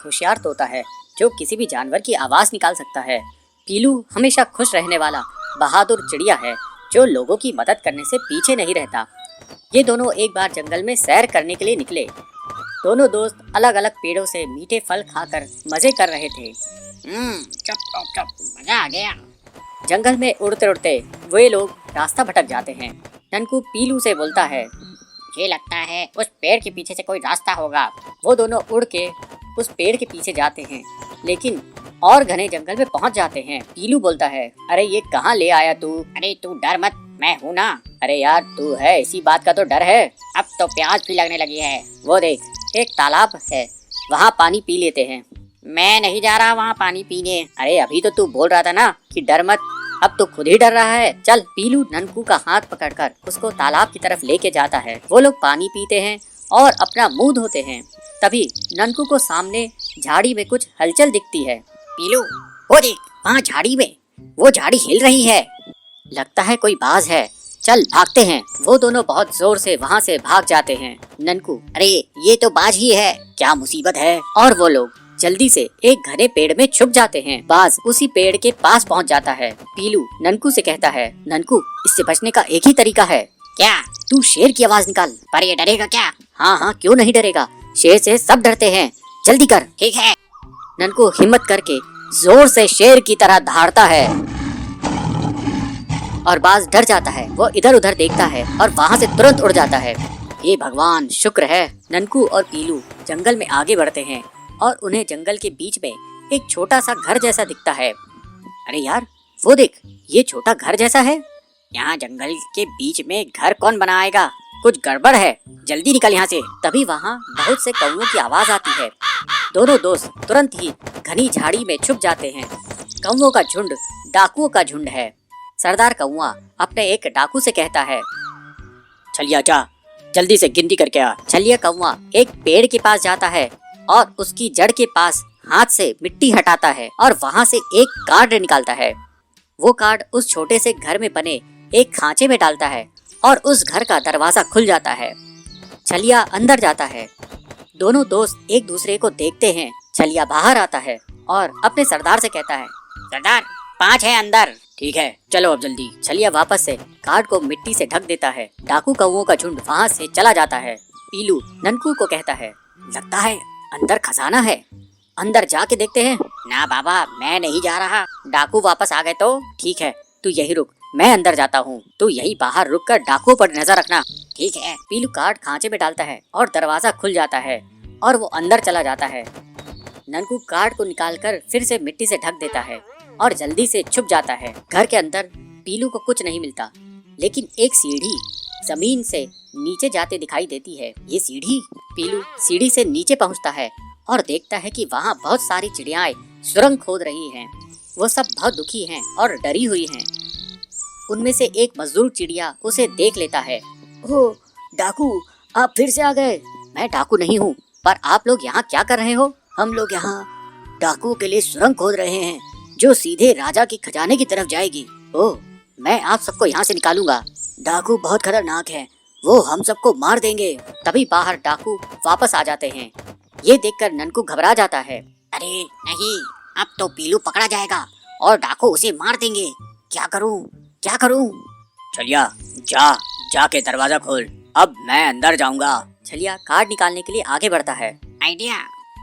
होशियार तोता है जो किसी भी जानवर की आवाज निकाल सकता है। पीलू हमेशा खुश रहने वाला बहादुर चिड़िया है जो लोगों की मदद करने से पीछे नहीं रहता। ये दोनों एक बार जंगल में सैर करने के लिए निकले। दोनों दोस्त अलग अलग पेड़ों से मीठे फल खाकर मजे कर रहे थे। चुप, मजा आ गया। जंगल में उड़ते उड़ते वे लोग रास्ता भटक जाते हैं। ननकू पीलू से बोलता है, ये लगता है उस पेड़ के पीछे से कोई रास्ता होगा। वो दोनों उड़ के उस पेड़ के पीछे जाते हैं, लेकिन और घने जंगल में पहुंच जाते हैं। पीलू बोलता है, अरे ये कहाँ ले आया तू? अरे तू डर मत, मैं हूँ ना। अरे यार तू है, इसी बात का तो डर है। अब तो प्यास भी लगने लगी है। वो देख, एक तालाब है, वहाँ पानी पी लेते हैं। मैं नहीं जा रहा वहाँ पानी पीने। अरे अभी तो तू बोल रहा था ना कि डर मत, अब तो खुद ही डर रहा है। चल। पीलू ननकू का हाथ पकड़कर उसको तालाब की तरफ लेके जाता है। वो लोग पानी पीते हैं और अपना मुंह धोते हैं। तभी ननकू को सामने झाड़ी में कुछ हलचल दिखती है। पीलू, वो देख, वहाँ झाड़ी में वो झाड़ी हिल रही है। लगता है कोई बाज है, चल भागते हैं। वो दोनों बहुत जोर से वहाँ से भाग जाते हैं। ननकू, अरे ये तो बाज ही है, क्या मुसीबत है। और वो लोग जल्दी से एक घने पेड़ में छुप जाते हैं। बाज उसी पेड़ के पास पहुंच जाता है। पीलू ननकू से कहता है, ननकू इससे बचने का एक ही तरीका है। क्या? तू शेर की आवाज निकाल। पर ये डरेगा क्या? हाँ हाँ, क्यों नहीं डरेगा, शेर से सब डरते हैं, जल्दी कर। ठीक है। ननकू हिम्मत करके जोर से शेर की तरह दहाड़ता है और बाज डर जाता है। वो इधर उधर देखता है और वहाँ से तुरंत उड़ जाता है। हे भगवान, शुक्र है। ननकू और पीलू जंगल में आगे बढ़ते हैं और उन्हें जंगल के बीच में एक छोटा सा घर जैसा दिखता है। अरे यार वो देख, ये छोटा घर जैसा है। यहाँ जंगल के बीच में घर कौन बनाएगा? कुछ गड़बड़ है, जल्दी निकल यहाँ से। तभी वहाँ बहुत से कौवों की आवाज आती है। दोनों दोस्त तुरंत ही घनी झाड़ी में छुप जाते हैं। कौवों का झुंड डाकुओं का झुंड है। सरदार कौवा अपने एक डाकू से कहता है, छलिया जा, जल्दी से गिनती करके आ। छलिया कौवा एक पेड़ के पास जाता है और उसकी जड़ के पास हाथ से मिट्टी हटाता है और वहाँ से एक कार्ड निकालता है। वो कार्ड उस छोटे से घर में बने एक खांचे में डालता है और उस घर का दरवाजा खुल जाता है। छलिया अंदर जाता है। दोनों दोस्त एक दूसरे को देखते हैं। छलिया बाहर आता है और अपने सरदार से कहता है, सरदार 5 है अंदर। ठीक है, चलो अब जल्दी। छलिया वापस से कार्ड को मिट्टी से ढक देता है। डाकू कौवों का झुंड वहाँ से चला जाता है। पीलू ननकू को कहता है, लगता है अंदर खजाना है, अंदर जाके देखते हैं। ना बाबा, मैं नहीं जा रहा। डाकू वापस आ गए तो? ठीक है, तू यही रुक, मैं अंदर जाता हूँ, तू यही बाहर रुक कर डाकुओं पर नजर रखना। ठीक है। पीलू कार्ड खांचे में डालता है और दरवाजा खुल जाता है और वो अंदर चला जाता है। ननकू कार्ड को निकालकर फिर से मिट्टी से ढक देता है और जल्दी से छुप जाता है। घर के अंदर पीलू को कुछ नहीं मिलता, लेकिन एक सीढ़ी जमीन से नीचे जाते दिखाई देती है। ये सीढ़ी? पीलू सीढ़ी से नीचे पहुंचता है और देखता है कि वहाँ बहुत सारी चिड़ियाएं सुरंग खोद रही हैं। वो सब बहुत दुखी हैं और डरी हुई हैं। उनमें से एक मजदूर चिड़िया उसे देख लेता है। ओह डाकू, आप फिर से आ गए। मैं डाकू नहीं हूँ, पर आप लोग यहाँ क्या कर रहे हो? हम लोग यहाँ डाकुओं के लिए सुरंग खोद रहे हैं जो सीधे राजा के खजाने की तरफ जाएगी। ओह, मैं आप सबको यहाँ से निकालूंगा। डाकू बहुत खतरनाक है, वो हम सबको मार देंगे। तभी बाहर डाकू वापस आ जाते हैं। ये देखकर ननकू घबरा जाता है। अरे नहीं, अब तो पीलू पकड़ा जाएगा और डाकू उसे मार देंगे। क्या करूं? छलिया जाके दरवाजा खोल, अब मैं अंदर जाऊंगा। छलिया कार्ड निकालने के लिए आगे बढ़ता है। आइडिया।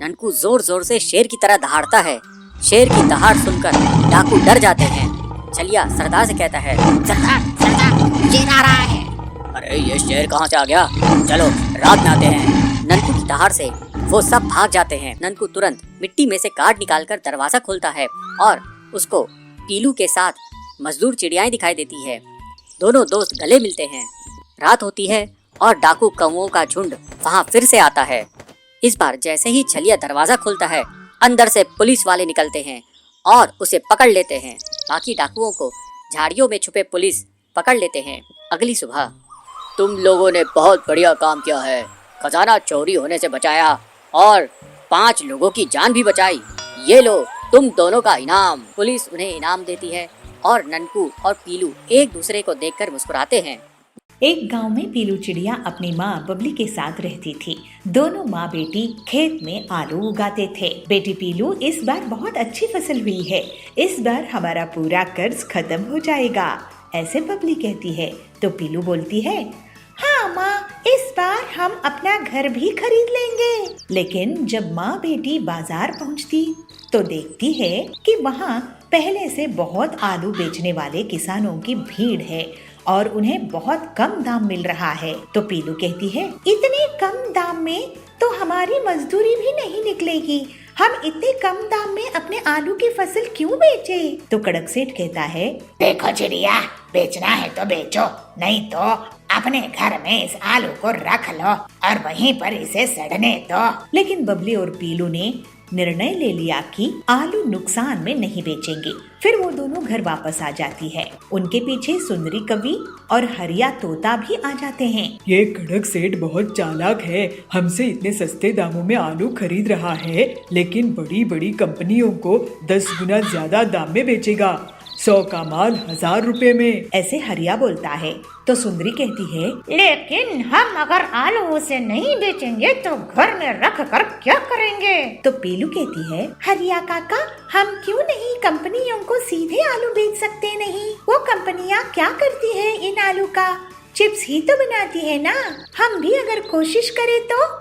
ननकू जोर जोर से शेर की तरह दहाड़ता है। शेर की दहाड़ सुनकर डाकू डर जाते हैं। छलिया सरदार से कहता है, सरदार शेर आ रहा है। अरे ये शेर कहाँ से आ गया? चलो रात में आते हैं। ननकू की दहाड़ से वो सब भाग जाते हैं। ननकू तुरंत मिट्टी में से कार्ड निकालकर दरवाजा खोलता है और उसको पीलू के साथ मजदूर चिड़ियाएं दिखाई देती है। दोनों दोस्त गले मिलते हैं। रात होती है और डाकू कौवों का झुंड वहाँ फिर से आता है। इस बार जैसे ही छलिया दरवाजा खोलता है, अंदर से पुलिस वाले निकलते हैं और उसे पकड़ लेते हैं। बाकी डाकुओं को झाड़ियों में छुपे पुलिस पकड़ लेते हैं। अगली सुबह, तुम लोगों ने बहुत बढ़िया काम किया है, खजाना चोरी होने से बचाया और 5 लोगों की जान भी बचाई। ये लो तुम दोनों का इनाम। पुलिस उन्हें इनाम देती है और ननकू और पीलू एक दूसरे को देखकर मुस्कुराते हैं। एक गांव में पीलू चिड़िया अपनी माँ बबली के साथ रहती थी। दोनों माँ बेटी खेत में आलू उगाते थे। बेटी पीलू, इस बार बहुत अच्छी फसल हुई है। इस बार हमारा पूरा कर्ज खत्म हो जाएगा, ऐसे बबली कहती है। तो पीलू बोलती है, हाँ माँ, इस बार हम अपना घर भी खरीद लेंगे। लेकिन जब माँ बेटी बाजार पहुँचती तो देखती है कि वहाँ पहले से बहुत आलू बेचने वाले किसानों की भीड़ है और उन्हें बहुत कम दाम मिल रहा है। तो पीलू कहती है, इतने कम दाम में तो हमारी मजदूरी भी नहीं निकलेगी। हम इतने कम दाम में अपने आलू की फसल क्यों बेचे? तो कड़क सेठ कहता है, देखो चिड़िया, बेचना है तो बेचो, नहीं तो अपने घर में इस आलू को रख लो और वहीं पर इसे सड़ने दो। लेकिन बबली और पीलू ने निर्णय ले लिया कि आलू नुकसान में नहीं बेचेंगे। फिर वो दोनों घर वापस आ जाती है। उनके पीछे सुंदरी कवि और हरिया तोता भी आ जाते हैं। ये कड़क सेठ बहुत चालाक है, हमसे इतने सस्ते दामों में आलू खरीद रहा है, लेकिन बड़ी बड़ी कंपनियों को 10 गुना ज्यादा दाम में बेचेगा। 100 का माल 1000 रुपए में। ऐसे हरिया बोलता है। तो सुंदरी कहती है, लेकिन हम अगर आलू उसे नहीं बेचेंगे तो घर में रख कर क्या करेंगे? तो पीलू कहती है, हरिया काका, हम क्यों नहीं कंपनियों को सीधे आलू बेच सकते? नहीं, वो कंपनियां क्या करती है इन आलू का? चिप्स ही तो बनाती है ना। हम भी अगर कोशिश करें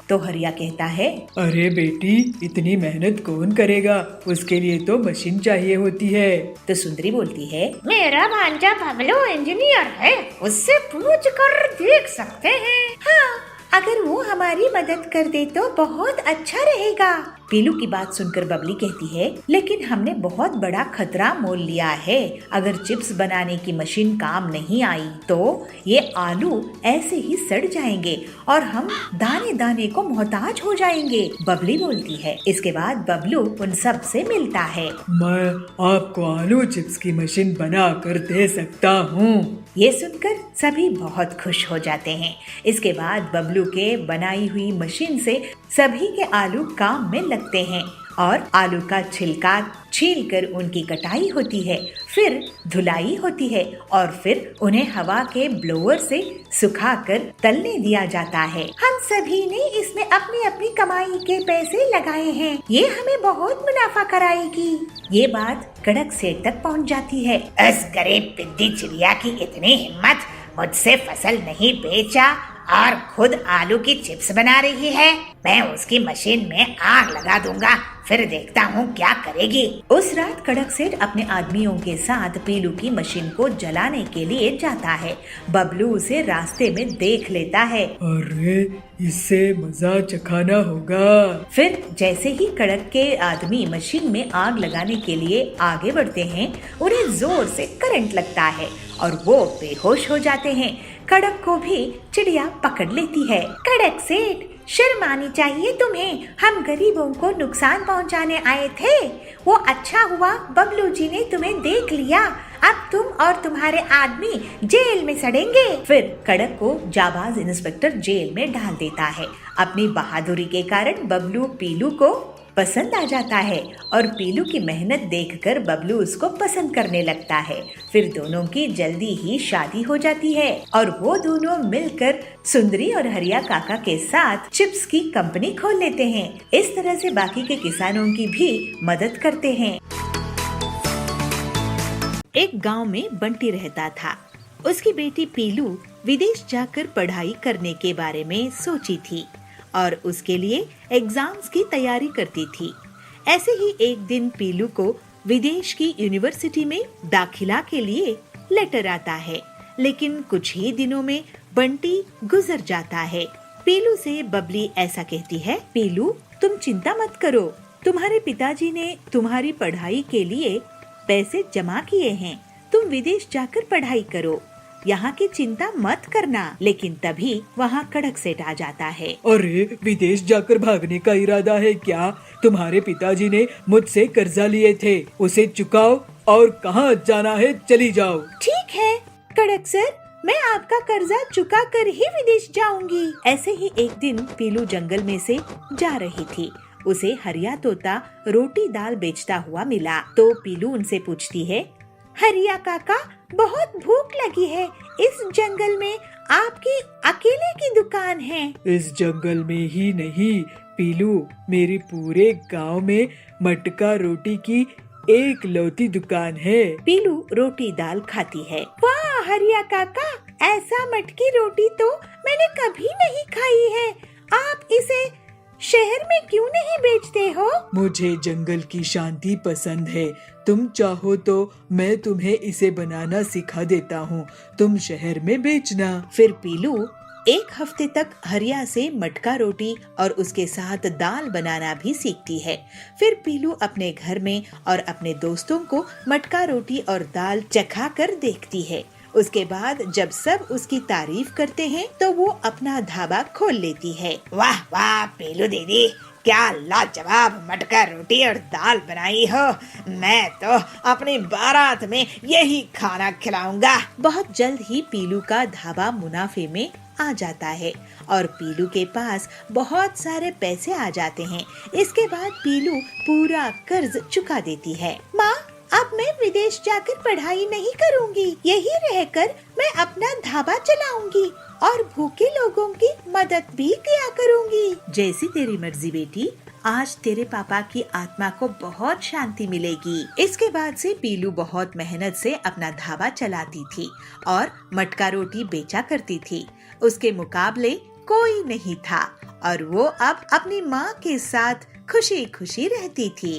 तो हरिया कहता है, अरे बेटी, इतनी मेहनत कौन करेगा? उसके लिए तो मशीन चाहिए होती है। तो सुंदरी बोलती है, मेरा भांजा बबलू इंजीनियर है, उससे पूछ कर देख सकते हैं। हाँ, अगर वो हमारी मदद कर दे तो बहुत अच्छा रहेगा। पीलू की बात सुनकर बबली कहती है, लेकिन हमने बहुत बड़ा खतरा मोल लिया है। अगर चिप्स बनाने की मशीन काम नहीं आई तो ये आलू ऐसे ही सड़ जाएंगे और हम दाने दाने को मोहताज हो जाएंगे। बबली बोलती है। इसके बाद बबलू उन सब से मिलता है। मैं आपको आलू चिप्स की मशीन बना कर दे सकता हूँ। ये सुनकर सभी बहुत खुश हो जाते हैं। इसके बाद बबलू के बनाई हुई मशीन से सभी के आलू काम में लगते हैं और आलू का छिलका छील कर उनकी कटाई होती है, फिर धुलाई होती है और फिर उन्हें हवा के ब्लोअर से सुखाकर तलने दिया जाता है। हम सभी ने इसमें अपनी अपनी कमाई के पैसे लगाए हैं, ये हमें बहुत मुनाफा कराएगी। ये बात कड़क सेठ तक पहुंच जाती है। इस गरीब पिद्दी चिड़िया की इतनी हिम्मत, मुझसे फसल नहीं बेचा और खुद आलू की चिप्स बना रही है। मैं उसकी मशीन में आग लगा दूंगा, फिर देखता हूँ क्या करेगी। उस रात कड़क सेठ अपने आदमियों के साथ पीलू की मशीन को जलाने के लिए जाता है। बबलू उसे रास्ते में देख लेता है। अरे, इससे मजा चखाना होगा। फिर जैसे ही कड़क के आदमी मशीन में आग लगाने के लिए आगे बढ़ते हैं, उन्हें जोर से करंट लगता है और वो बेहोश हो जाते हैं। कड़क को भी चिड़िया पकड़ लेती है। कड़क सेठ, शर्म आनी चाहिए तुम्हें, हम गरीबों को नुकसान पहुंचाने आए थे। वो अच्छा हुआ बबलू जी ने तुम्हें देख लिया, अब तुम और तुम्हारे आदमी जेल में सड़ेंगे। फिर कड़क को जाबाज इंस्पेक्टर जेल में डाल देता है। अपनी बहादुरी के कारण बबलू पीलू को पसंद आ जाता है और पीलू की मेहनत देखकर बबलू उसको पसंद करने लगता है। फिर दोनों की जल्दी ही शादी हो जाती है और वो दोनों मिलकर सुंदरी और हरिया काका के साथ चिप्स की कंपनी खोल लेते हैं। इस तरह से बाकी के किसानों की भी मदद करते हैं। एक गांव में बंटी रहता था। उसकी बेटी पीलू विदेश जाकर पढ़ाई करने के बारे में सोची थी और उसके लिए एग्जाम्स की तैयारी करती थी। ऐसे ही एक दिन पीलू को विदेश की यूनिवर्सिटी में दाखिला के लिए लेटर आता है, लेकिन कुछ ही दिनों में बंटी गुजर जाता है। पीलू से बबली ऐसा कहती है, पीलू, तुम चिंता मत करो, तुम्हारे पिताजी ने तुम्हारी पढ़ाई के लिए पैसे जमा किए हैं, तुम विदेश जाकर पढ़ाई करो, यहाँ की चिंता मत करना। लेकिन तभी वहाँ कड़क सेठ आ जाता है। अरे, विदेश जाकर भागने का इरादा है क्या? तुम्हारे पिताजी ने मुझसे कर्जा लिए थे, उसे चुकाओ और कहाँ जाना है चली जाओ। ठीक है कड़क सर, मैं आपका कर्जा चुका कर ही विदेश जाऊंगी। ऐसे ही एक दिन पीलू जंगल में से जा रही थी। उसे हरिया तोता रोटी दाल बेचता हुआ मिला तो पीलू उनसे पूछती है, हरिया काका, बहुत भूख लगी है, इस जंगल में आपकी अकेले की दुकान है? इस जंगल में ही नहीं पीलू, मेरे पूरे गांव में मटका रोटी की एक लौती दुकान है। पीलू रोटी दाल खाती है। वाह हरिया काका, ऐसा मटकी रोटी तो मैंने कभी नहीं खाई है। आप इसे शहर में क्यों नहीं बेचते हो? मुझे जंगल की शांति पसंद है। तुम चाहो तो मैं तुम्हें इसे बनाना सिखा देता हूँ, तुम शहर में बेचना। फिर पीलू एक हफ्ते तक हरिया से मटका रोटी और उसके साथ दाल बनाना भी सीखती है। फिर पीलू अपने घर में और अपने दोस्तों को मटका रोटी और दाल चखा कर देखती है। उसके बाद जब सब उसकी तारीफ करते हैं तो वो अपना ढाबा खोल लेती है। वाह वाह पीलू दीदी, क्या लाजवाब मटका रोटी और दाल बनाई हो। मैं तो अपनी बारात में यही खाना खिलाऊंगा। बहुत जल्द ही पीलू का ढाबा मुनाफे में आ जाता है और पीलू के पास बहुत सारे पैसे आ जाते हैं। इसके बाद पीलू पूरा कर्ज चुका देती है। माँ, अब मैं विदेश जाकर पढ़ाई नहीं करूँगी, यही रहकर मैं अपना ढाबा चलाऊंगी और भूखे लोगों की मदद भी किया करूँगी। जैसी तेरी मर्जी बेटी, आज तेरे पापा की आत्मा को बहुत शांति मिलेगी। इसके बाद से पीलू बहुत मेहनत से अपना ढाबा चलाती थी और मटका रोटी बेचा करती थी। उसके मुकाबले कोई नहीं था और वो अब अपनी माँ के साथ खुशी खुशी रहती थी।